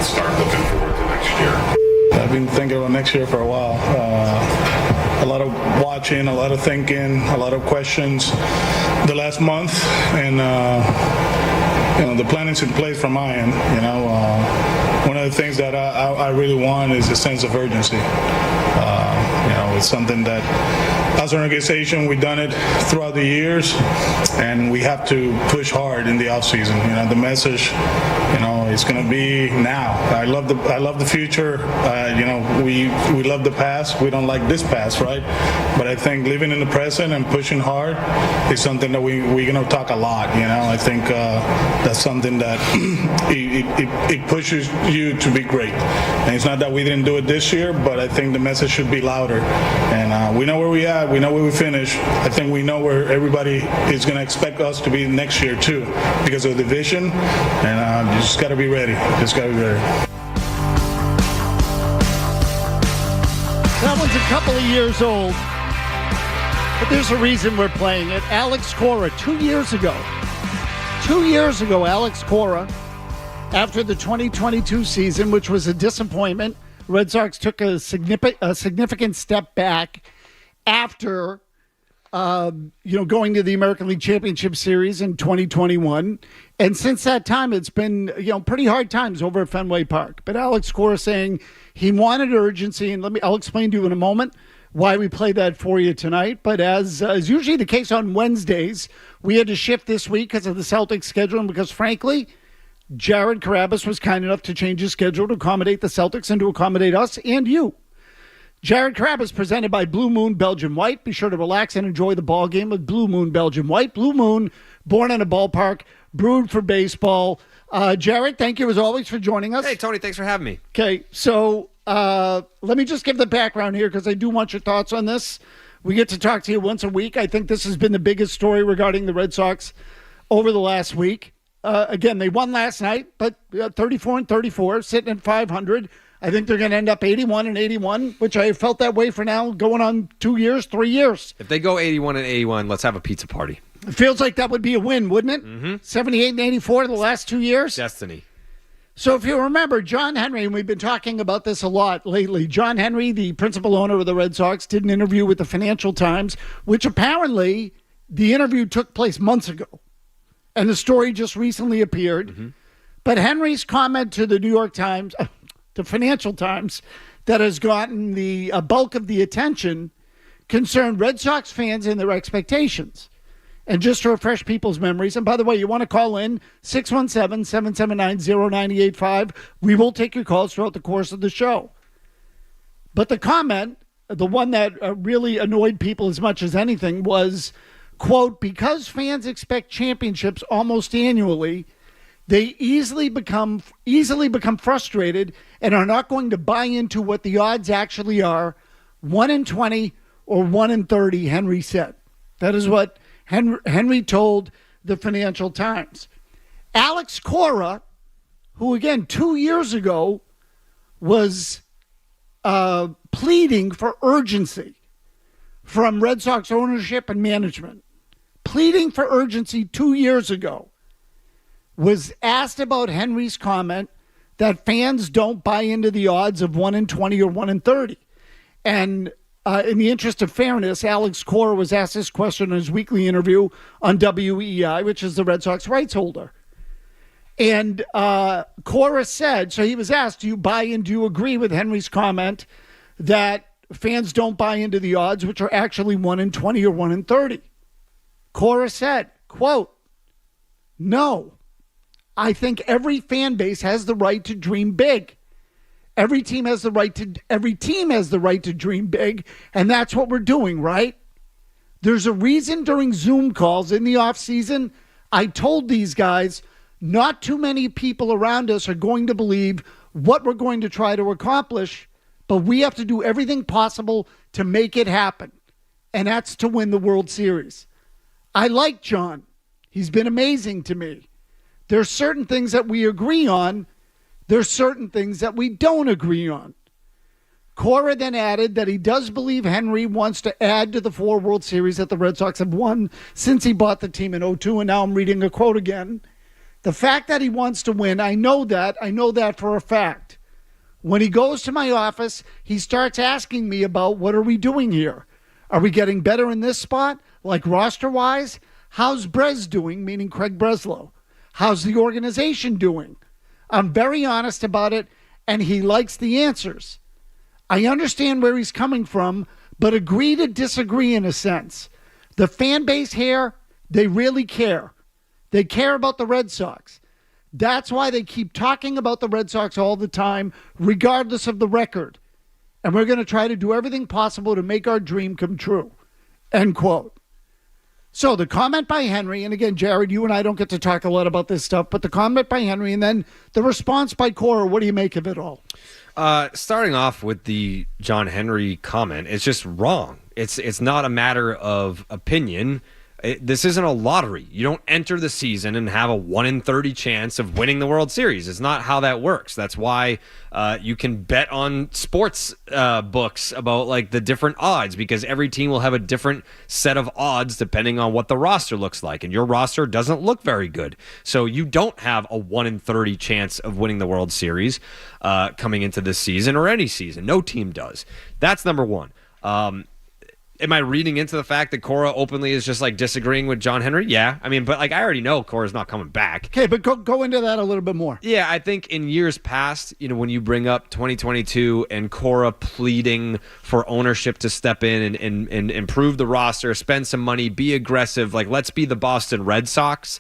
let's start looking forward to next year. I've been thinking about next year for a while. A lot of watching, a lot of thinking, a lot of questions the last month, and the planning's in place from my end. One of the things that I really want is a sense of urgency. It's something that, as an organization, we've done it throughout the years, and we have to push hard in the offseason. The message, it's going to be now. I love the future. We love the past. We don't like this past, right? But I think living in the present and pushing hard is something that we're going to talk a lot. I think that's something that it pushes you to be great. And it's not that we didn't do it this year, but I think the message should be louder. And we know where we are. We know where we finish. I think we know where everybody is going to expect us to be next year too, because of the vision. And you just got to be ready. Just got to be ready. That one's a couple of years old, but there's a reason we're playing it. Alex Cora, 2 years ago, Alex Cora, after the 2022 season, which was a disappointment, Red Sox took a significant step back after, going to the American League Championship Series in 2021. And since that time, it's been, pretty hard times over at Fenway Park. But Alex Cora saying he wanted urgency, and I'll explain to you in a moment why we played that for you tonight. But as is usually the case on Wednesdays, we had to shift this week because of the Celtics schedule and because, frankly, Jared Carrabis was kind enough to change his schedule to accommodate the Celtics and to accommodate us and you. Jared Carrabis, presented by Blue Moon Belgian White. Be sure to relax and enjoy the ball game with Blue Moon Belgian White. Blue Moon, born in a ballpark, brewed for baseball. Jared, thank you as always for joining us. Hey, Tony, thanks for having me. Okay, so let me just give the background here because I do want your thoughts on this. We get to talk to you once a week. I think this has been the biggest story regarding the Red Sox over the last week. Again, they won last night, but 34-34, sitting at 500. I think they're going to end up 81-81, which I felt that way for now, going on 2 years, 3 years. If they go 81-81, let's have a pizza party. It feels like that would be a win, wouldn't it? Mm-hmm. 78-84 the last 2 years. Destiny. So if you remember, John Henry, and we've been talking about this a lot lately, John Henry, the principal owner of the Red Sox, did an interview with the Financial Times, which apparently the interview took place months ago. And the story just recently appeared. Mm-hmm. But Henry's comment to the New York Times, the Financial Times, that has gotten the bulk of the attention concerned Red Sox fans and their expectations. And just to refresh people's memories, and by the way, you want to call in 617-779-0985. We will take your calls throughout the course of the show. But the comment, the one that really annoyed people as much as anything was, quote, because fans expect championships almost annually, they easily become frustrated and are not going to buy into what the odds actually are, 1-20 or 1-30, Henry said. That is what Henry told the Financial Times. Alex Cora, who again 2 years ago was pleading for urgency from Red Sox ownership and management, pleading for urgency 2 years ago, was asked about Henry's comment that fans don't buy into the odds of 1-20 or 1-30. And in the interest of fairness, Alex Cora was asked this question in his weekly interview on WEI, which is the Red Sox rights holder. And Cora said, so he was asked, do you buy in, do you agree with Henry's comment that fans don't buy into the odds, which are actually 1-20 or 1-30? Cora said, quote, no, I think every fan base has the right to dream big. Every team has the right to dream big, and that's what we're doing, right? There's a reason during Zoom calls in the offseason, I told these guys, not too many people around us are going to believe what we're going to try to accomplish, but we have to do everything possible to make it happen, and that's to win the World Series. I like John. He's been amazing to me. There's certain things that we agree on. There's certain things that we don't agree on. Cora then added that he does believe Henry wants to add to the 4 World Series that the Red Sox have won since he bought the team in 2002. And now I'm reading a quote again. The fact that he wants to win, I know that. I know that for a fact. When he goes to my office, he starts asking me about what are we doing here? Are we getting better in this spot, like roster-wise? How's Brez doing, meaning Craig Breslow? How's the organization doing? I'm very honest about it, and he likes the answers. I understand where he's coming from, but agree to disagree in a sense. The fan base here, they really care. They care about the Red Sox. That's why they keep talking about the Red Sox all the time, regardless of the record. And we're going to try to do everything possible to make our dream come true. End quote. So the comment by Henry, and again, Jared, you and I don't get to talk a lot about this stuff, but the comment by Henry and then the response by Cora, what do you make of it all? Starting off with the John Henry comment, it's just wrong. It's not a matter of opinion. This isn't a lottery. You don't enter the season and have a 1 in 30 chance of winning the World Series. It's not how that works. That's why you can bet on sports books about like the different odds, because every team will have a different set of odds depending on what the roster looks like. And your roster doesn't look very good. So you don't have a 1 in 30 chance of winning the World Series coming into this season or any season. No team does. That's number one. Am I reading into the fact that Cora openly is just like disagreeing with John Henry? Yeah. I mean, but like I already know Cora's not coming back. Okay, but go into that a little bit more. Yeah, I think in years past, when you bring up 2022 and Cora pleading for ownership to step in and improve the roster, spend some money, be aggressive, like let's be the Boston Red Sox.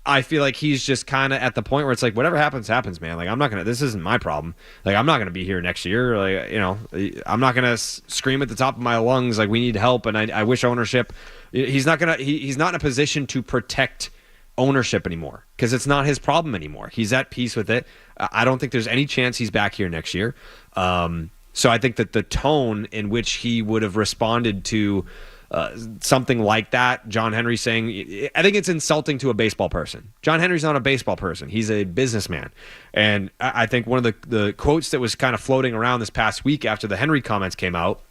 I feel like he's just kind of at the point where it's like, whatever happens, happens, man. Like, this isn't my problem. Like, I'm not going to be here next year. Like, I'm not going to scream at the top of my lungs, like, we need help. And I wish ownership, he's not in a position to protect ownership anymore because it's not his problem anymore. He's at peace with it. I don't think there's any chance he's back here next year. So I think that the tone in which he would have responded to something like that, John Henry saying, I think it's insulting to a baseball person. John Henry's not a baseball person. He's a businessman. And I think one of the quotes that was kind of floating around this past week after the Henry comments came out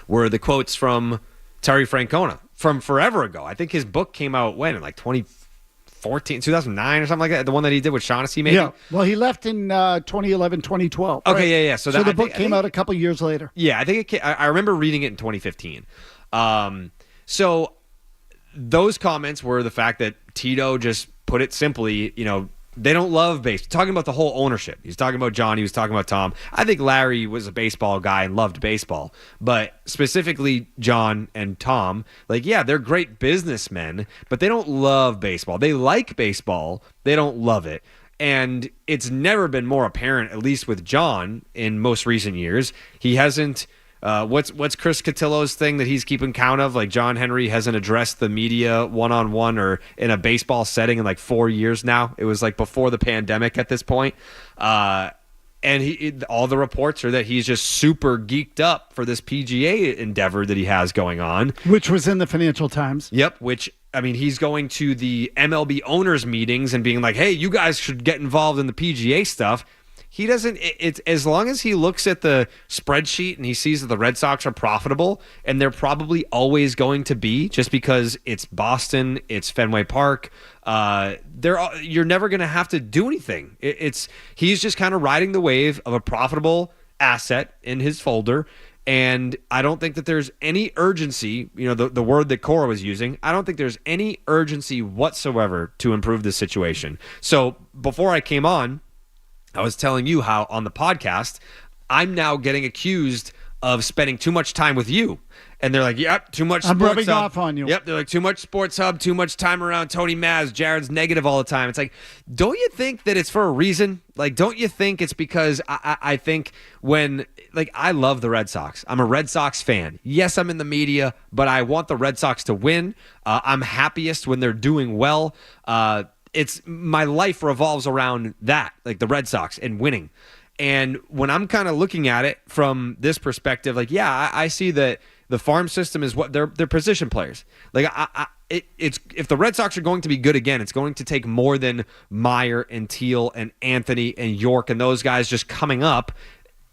were the quotes from Terry Francona from forever ago. I think his book came out when? In like 2009 or something like that? The one that he did with Shaughnessy, maybe? Yeah. Well, he left in 2011, 2012. Okay, right? yeah. So the book came out a couple years later. Yeah, I think I remember reading it in 2015. So those comments were the fact that Tito just put it simply, they don't love baseball. Talking about the whole ownership. He's talking about John. He was talking about Tom. I think Larry was a baseball guy and loved baseball. But specifically John and Tom, like, yeah, they're great businessmen, but they don't love baseball. They like baseball. They don't love it. And it's never been more apparent, at least with John in most recent years. He hasn't... what's Chris Cotillo's thing that he's keeping count of? Like John Henry hasn't addressed the media one-on-one or in a baseball setting in like 4 years now. It was like before the pandemic at this point. And all the reports are that he's just super geeked up for this PGA endeavor that he has going on. Which was in the Financial Times. Yep, which... I mean, he's going to the MLB owners meetings and being like, hey, you guys should get involved in the PGA stuff. He doesn't, it's as long as he looks at the spreadsheet and he sees that the Red Sox are profitable, and they're probably always going to be just because it's Boston, it's Fenway Park. You're never going to have to do anything. He's just kind of riding the wave of a profitable asset in his folder. And I don't think that there's any urgency, the word that Cora was using, I don't think there's any urgency whatsoever to improve this situation. So before I came on, I was telling you how on the podcast, I'm now getting accused of spending too much time with you. And they're like, yep, too much I'm Sports rubbing Hub. off on you. Yep, they're like, too much Sports Hub, too much time around Tony Maz. Jared's negative all the time. It's like, don't you think that it's for a reason? Like, don't you think it's because I think when, like, I love the Red Sox. I'm a Red Sox fan. Yes, I'm in the media, but I want the Red Sox to win. I'm happiest when they're doing well. It's my life revolves around that, like the Red Sox and winning. And when I'm kind of looking at it from this perspective, like, yeah, I see that the farm system is what they're position players. Like, it's if the Red Sox are going to be good again, it's going to take more than Meyer and Teal and Anthony and York and those guys just coming up.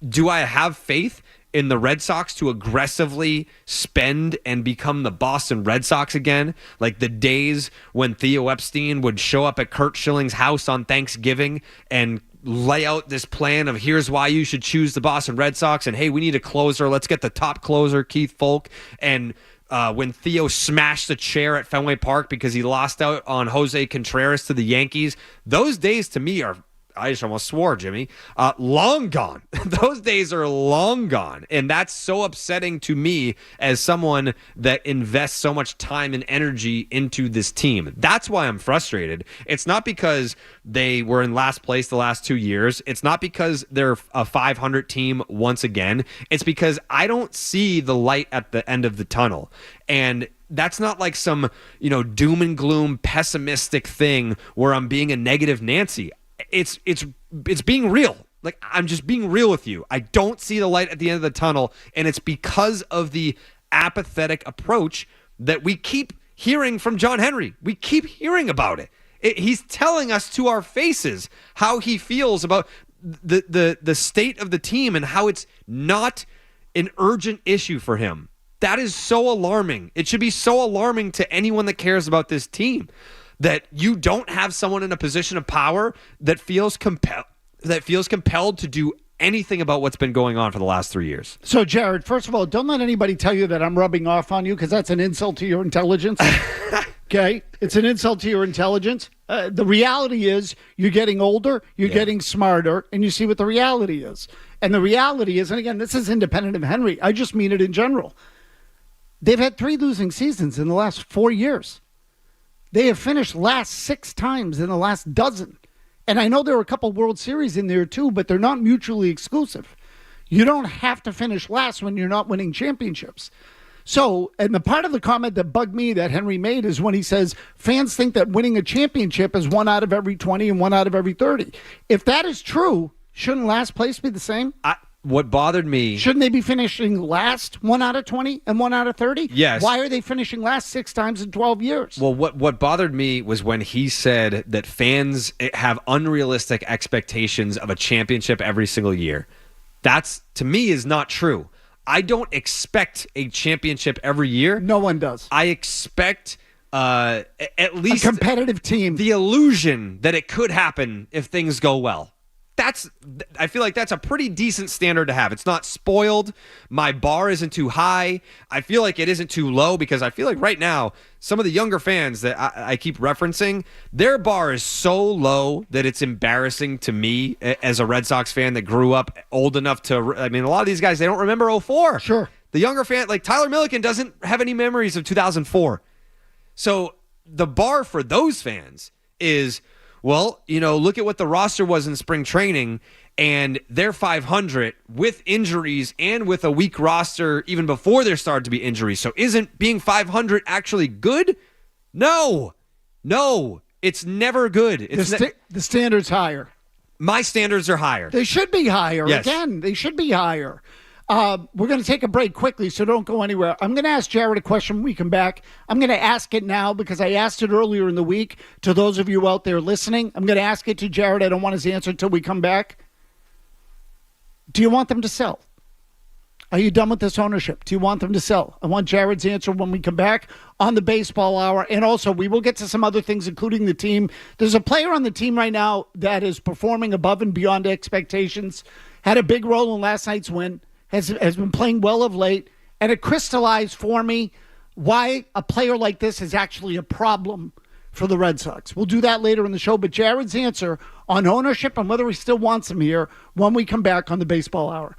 Do I have faith in the Red Sox to aggressively spend and become the Boston Red Sox again. Like the days when Theo Epstein would show up at Kurt Schilling's house on Thanksgiving and lay out this plan of here's why you should choose the Boston Red Sox, and hey, we need a closer. Let's get the top closer, Keith Folk. And when Theo smashed the chair at Fenway Park because he lost out on Jose Contreras to the Yankees, those days to me are, I just almost swore, Jimmy, long gone. Those days are long gone. And that's so upsetting to me as someone that invests so much time and energy into this team. That's why I'm frustrated. It's not because they were in last place the last 2 years. It's not because they're a 500 team once again. It's because I don't see the light at the end of the tunnel. And that's not like some, doom and gloom pessimistic thing where I'm being a negative Nancy. It's being real. Like, I'm just being real with you. I don't see the light at the end of the tunnel, and it's because of the apathetic approach that we keep hearing from John Henry. We keep hearing about it. He's telling us to our faces how he feels about the state of the team and how it's not an urgent issue for him. That is so alarming. It should be so alarming to anyone that cares about this team, that you don't have someone in a position of power that feels compelled to do anything about what's been going on for the last 3 years. So, Jared, first of all, don't let anybody tell you that I'm rubbing off on you, because that's an insult to your intelligence. Okay? It's an insult to your intelligence. The reality is you're getting older, you're getting smarter, and you see what the reality is. And the reality is, and again, this is independent of Henry, I just mean it in general. They've had 3 losing seasons in the last 4 years. They have finished last 6 times in the last dozen. And I know there are a couple World Series in there too, but they're not mutually exclusive. You don't have to finish last when you're not winning championships. So, and the part of the comment that bugged me that Henry made is when he says fans think that winning a championship is 1 out of every 20 and 1 out of every 30. If that is true, shouldn't last place be the same? What bothered me... Shouldn't they be finishing last 1 out of 20 and 1 out of 30? Yes. Why are they finishing last 6 times in 12 years? Well, what bothered me was when he said that fans have unrealistic expectations of a championship every single year. That's, to me, is not true. I don't expect a championship every year. No one does. I expect at least... a competitive team. The illusion that it could happen if things go well. I feel like that's a pretty decent standard to have. It's not spoiled. My bar isn't too high. I feel like it isn't too low, because I feel like right now, some of the younger fans that I keep referencing, their bar is so low that it's embarrassing to me as a Red Sox fan that grew up old enough to, I mean, a lot of these guys, they don't remember 04. Sure. The younger fan, like Tyler Milliken, doesn't have any memories of 2004. So the bar for those fans is... Well, look at what the roster was in spring training, and they're 500 with injuries and with a weak roster even before there started to be injuries. So isn't being 500 actually good? No, it's never good. The standard's higher. My standards are higher. They should be higher. Yes. Again, they should be higher. We're going to take a break quickly, so don't go anywhere. I'm going to ask Jared a question when we come back. I'm going to ask it now because I asked it earlier in the week to those of you out there listening. I'm going to ask it to Jared. I don't want his answer until we come back. Do you want them to sell? Are you done with this ownership? Do you want them to sell? I want Jared's answer when we come back on the Baseball Hour. And also, we will get to some other things, including the team. There's a player on the team right now that is performing above and beyond expectations, had a big role in last night's win, has been playing well of late, and it crystallized for me why a player like this is actually a problem for the Red Sox. We'll do that later in the show, but Jared's answer on ownership and whether he still wants him here when we come back on the Baseball Hour.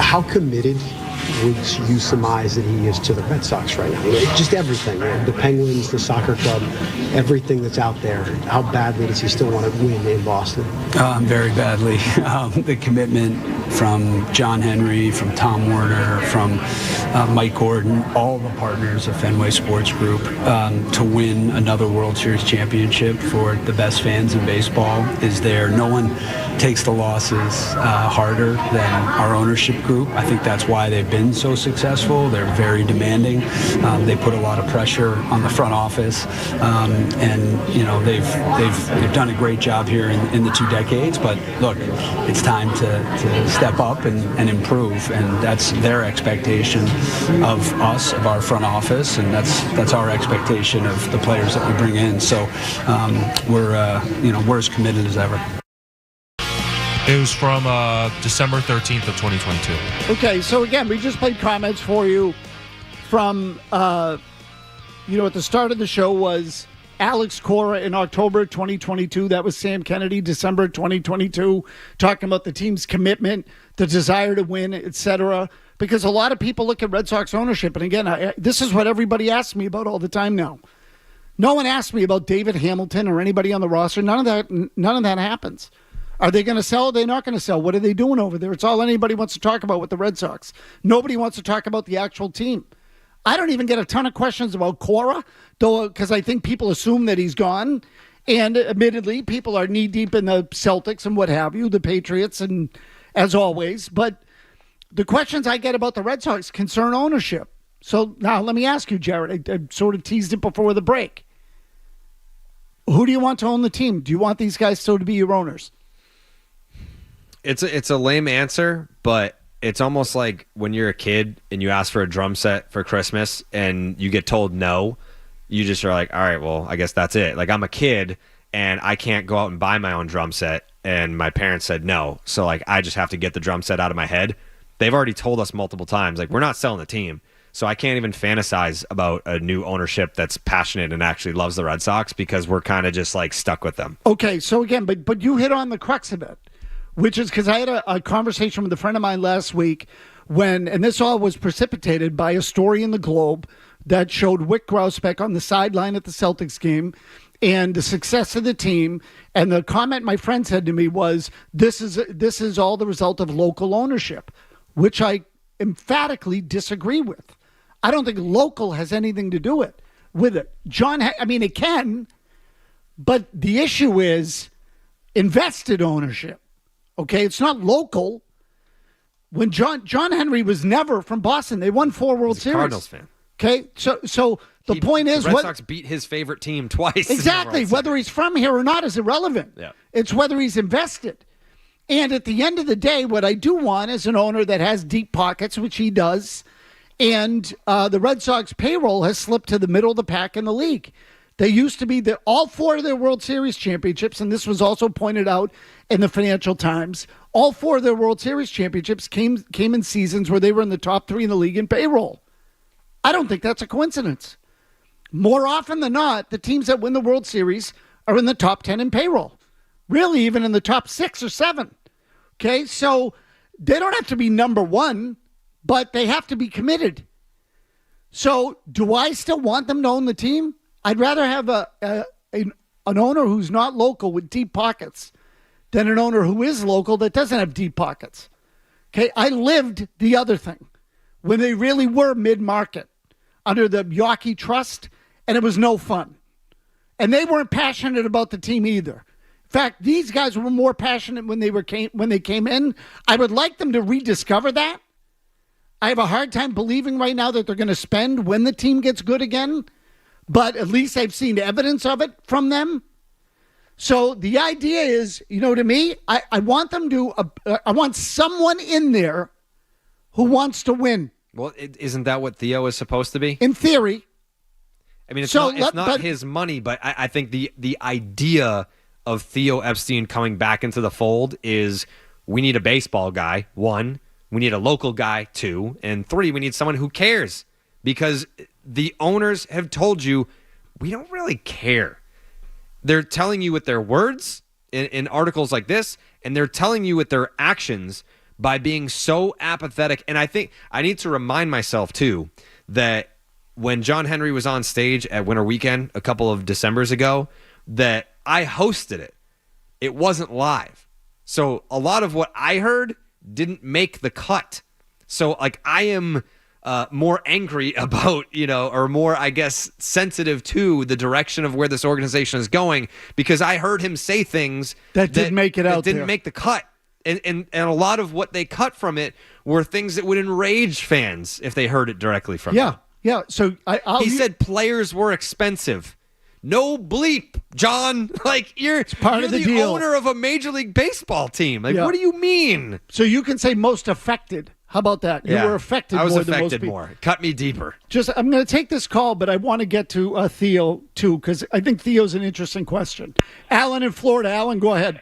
How committed would you surmise that he is to the Red Sox right now? Just everything, the Penguins, the soccer club, everything that's out there. How badly does he still want to win in Boston? Very badly. The commitment from John Henry, from Tom Warner, from Mike Gordon, all the partners of Fenway Sports Group, to win another World Series championship for the best fans in baseball is there. No one takes the losses harder than our ownership group. I think that's why they've been so successful. They're very demanding. They put a lot of pressure on the front office, and they've done a great job here in the 2 decades. But look, it's time to step up and improve, and that's their expectation of us, of our front office, and that's our expectation of the players that we bring in. So we're as committed as ever. It was from December 13th of 2022. Okay, so again, we just played comments for you from, at the start of the show was Alex Cora in October 2022. That was Sam Kennedy, December 2022, talking about the team's commitment, the desire to win, etc. Because a lot of people look at Red Sox ownership, and again, this is what everybody asks me about all the time now. No one asks me about David Hamilton or anybody on the roster. None of that happens. Are they going to sell? Are they not going to sell? What are they doing over there? It's all anybody wants to talk about with the Red Sox. Nobody wants to talk about the actual team. I don't even get a ton of questions about Cora, though, because I think people assume that he's gone. And admittedly, people are knee-deep in the Celtics and what have you, the Patriots, and as always. But the questions I get about the Red Sox concern ownership. So now let me ask you, Jared. I sort of teased it before the break. Who do you want to own the team? Do you want these guys still to be your owners? It's a lame answer, but it's almost like when you're a kid and you ask for a drum set for Christmas and you get told no, you just are like, all right, well, I guess that's it. Like, I'm a kid and I can't go out and buy my own drum set, and my parents said no. So, like, I just have to get the drum set out of my head. They've already told us multiple times, like, we're not selling the team. So I can't even fantasize about a new ownership that's passionate and actually loves the Red Sox because we're kind of just, like, stuck with them. Okay, so again, but you hit on the crux of it. Which is because I had a conversation with a friend of mine last week and this all was precipitated by a story in the Globe that showed Wick Grousbeck on the sideline at the Celtics game and the success of the team. And the comment my friend said to me was, this is all the result of local ownership, which I emphatically disagree with. I don't think local has anything to do with it. It can, but the issue is invested ownership. Okay, it's not local. When John Henry was never from Boston, they won 4 World Series. Cardinals fan. Okay, so the point is, the Red Sox beat his favorite team twice. Exactly. Whether he's from here or not is irrelevant. Yeah. It's whether he's invested. And at the end of the day, what I do want is an owner that has deep pockets, which he does. And the Red Sox payroll has slipped to the middle of the pack in the league. They used to be all 4 of their World Series championships, and this was also pointed out in the Financial Times. All 4 of their World Series championships came in seasons where they were in the top 3 in the league in payroll. I don't think that's a coincidence. More often than not, the teams that win the World Series are in the top 10 in payroll. Really, even in the top 6 or 7. Okay, so they don't have to be number 1, but they have to be committed. So do I still want them to own the team? I'd rather have an owner who's not local with deep pockets than an owner who is local that doesn't have deep pockets. Okay, I lived the other thing when they really were mid-market under the Yawkey Trust, and it was no fun. And they weren't passionate about the team either. In fact, these guys were more passionate when they came in. I would like them to rediscover that. I have a hard time believing right now that they're going to spend when the team gets good again. But at least I've seen evidence of it from them. So the idea is, to me, I want them to, I want someone in there who wants to win. Well, isn't that what Theo is supposed to be? In theory. I mean, it's not his money, but I think the idea of Theo Epstein coming back into the fold is we need a baseball guy, 1. We need a local guy, 2. And 3, we need someone who cares. Because the owners have told you, we don't really care. They're telling you with their words in articles like this, and they're telling you with their actions, by being so apathetic. And I think I need to remind myself, too, that when John Henry was on stage at Winter Weekend a couple of Decembers ago, that I hosted it. It wasn't live. So a lot of what I heard didn't make the cut. So, like, I am more angry about, or more, I guess, sensitive to the direction of where this organization is going, because I heard him say things that didn't make it out didn't there. make the cut. And a lot of what they cut from it were things that would enrage fans if they heard it directly from him. Yeah. So He said players were expensive. No bleep, John. Like, you're part of the deal. Owner of a Major League Baseball team. Like, Yeah. what do you mean? So you can say most affected. How about that? You were affected I was more than most affected people. more. Cut me deeper. I'm going to take this call, but I want to get to Theo, too, because I think Theo's an interesting question. Alan in Florida. Alan, go ahead.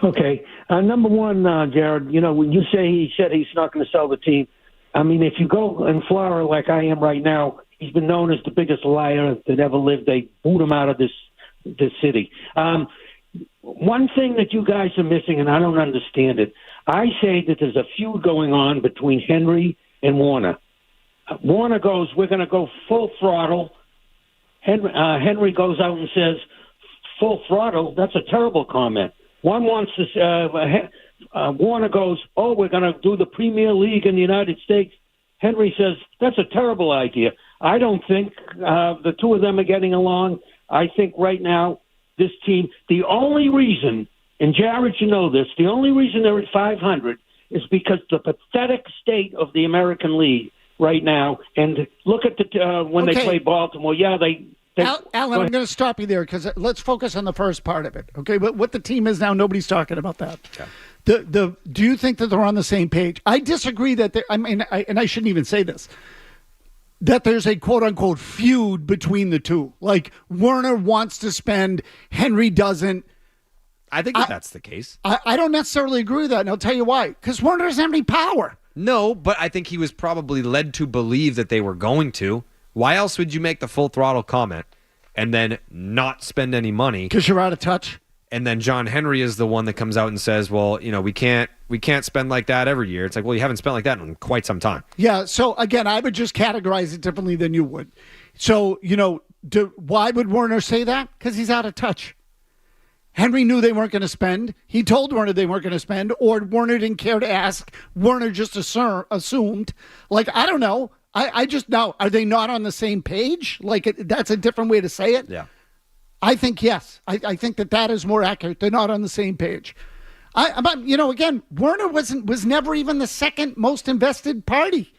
Okay. Number one, Jared, when you say he said he's not going to sell the team, I mean, if you go in Florida like I am right now, he's been known as the biggest liar that ever lived. They boot him out of this city. One thing that you guys are missing, and I don't understand it, I say that there's a feud going on between Henry and Warner. Warner goes, we're going to go full throttle. Henry goes out and says, full throttle? That's a terrible comment. One wants to Warner goes, we're going to do the Premier League in the United States. Henry says, that's a terrible idea. I don't think the two of them are getting along. I think right now this team, the only reason, and Jared, you know this, the only reason they're at 500 is because the pathetic state of the American League right now. And look at when they play Baltimore. Yeah, Alan, I'm going to stop you there because let's focus on the first part of it. Okay, but what the team is now, nobody's talking about that. Yeah. Do you think that they're on the same page? I disagree that I shouldn't even say this, that there's a quote unquote feud between the two. Like Werner wants to spend, Henry doesn't. I think that's the case. I don't necessarily agree with that, and I'll tell you why. Because Werner doesn't have any power. No, but I think he was probably led to believe that they were going to. Why else would you make the full throttle comment and then not spend any money? Because you're out of touch. And then John Henry is the one that comes out and says, well, we can't spend like that every year. It's like, well, you haven't spent like that in quite some time. Yeah. So again, I would just categorize it differently than you would. So, why would Werner say that? Because he's out of touch. Henry knew they weren't going to spend. He told Werner they weren't going to spend, or Werner didn't care to ask. Werner just assumed. Like, I don't know. I just know. Are they not on the same page? Like, that's a different way to say it. Yeah. I think yes. I think that is more accurate. They're not on the same page. Again, Werner was never even the second most invested party.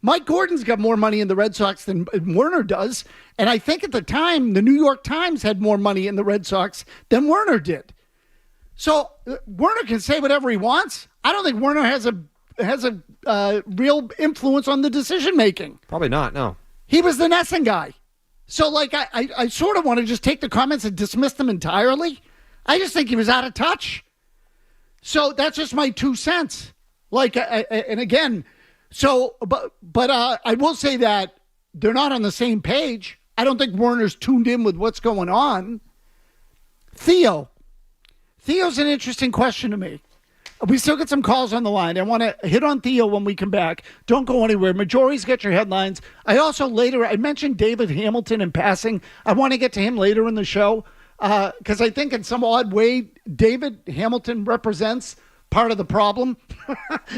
Mike Gordon's got more money in the Red Sox than Werner does. And I think at the time, the New York Times had more money in the Red Sox than Werner did. So Werner can say whatever he wants. I don't think Werner has a real influence on the decision making. Probably not, no. He was the Nesson guy. So, like, I sort of want to just take the comments and dismiss them entirely. I just think he was out of touch. So that's just my 2 cents. Like, and again, but I will say that they're not on the same page. I don't think Werner's tuned in with what's going on. Theo's an interesting question to me. We still get some calls on the line. I want to hit on Theo when we come back. Don't go anywhere. Majority's get your headlines. I mentioned David Hamilton in passing. I want to get to him later in the show because I think in some odd way, David Hamilton represents part of the problem.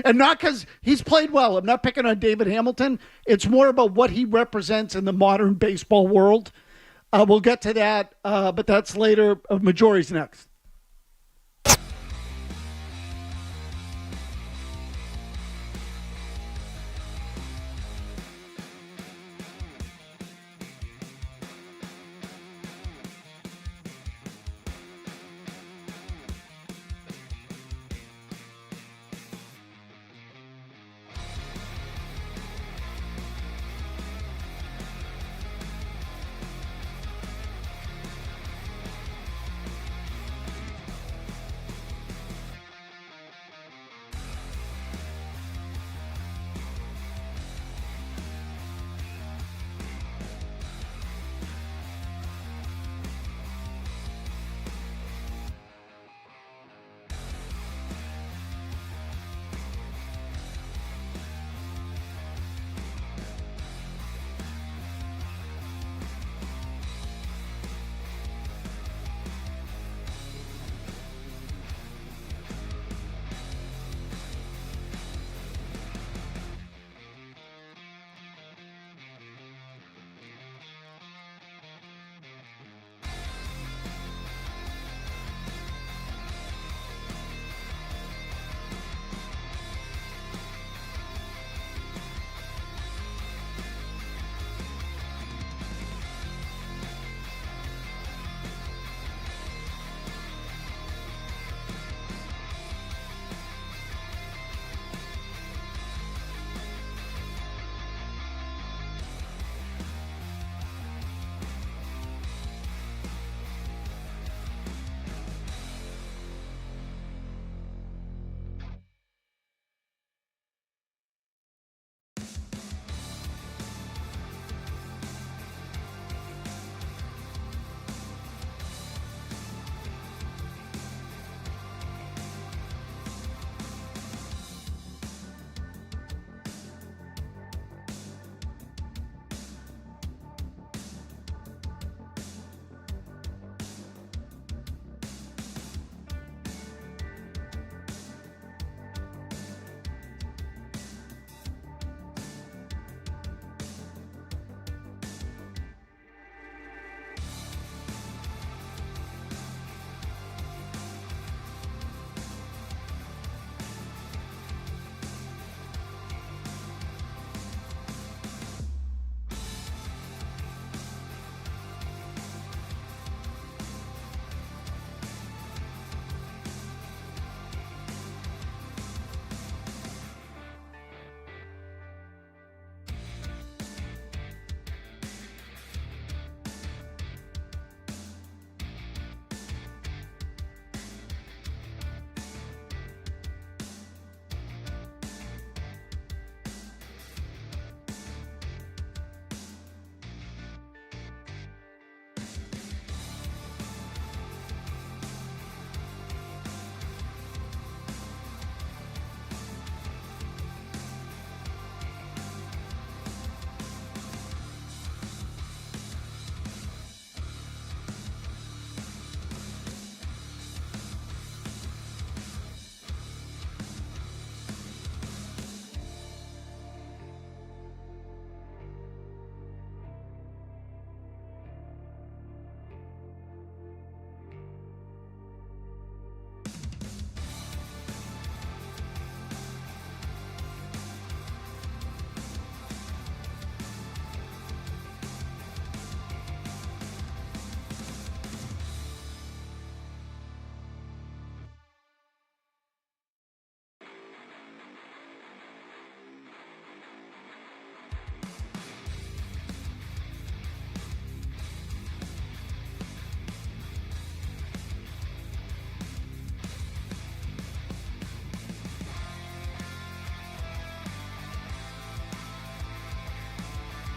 And not because he's played well. I'm not picking on David Hamilton. It's more about what he represents in the modern baseball world. We'll get to that, but that's later. Majority's next.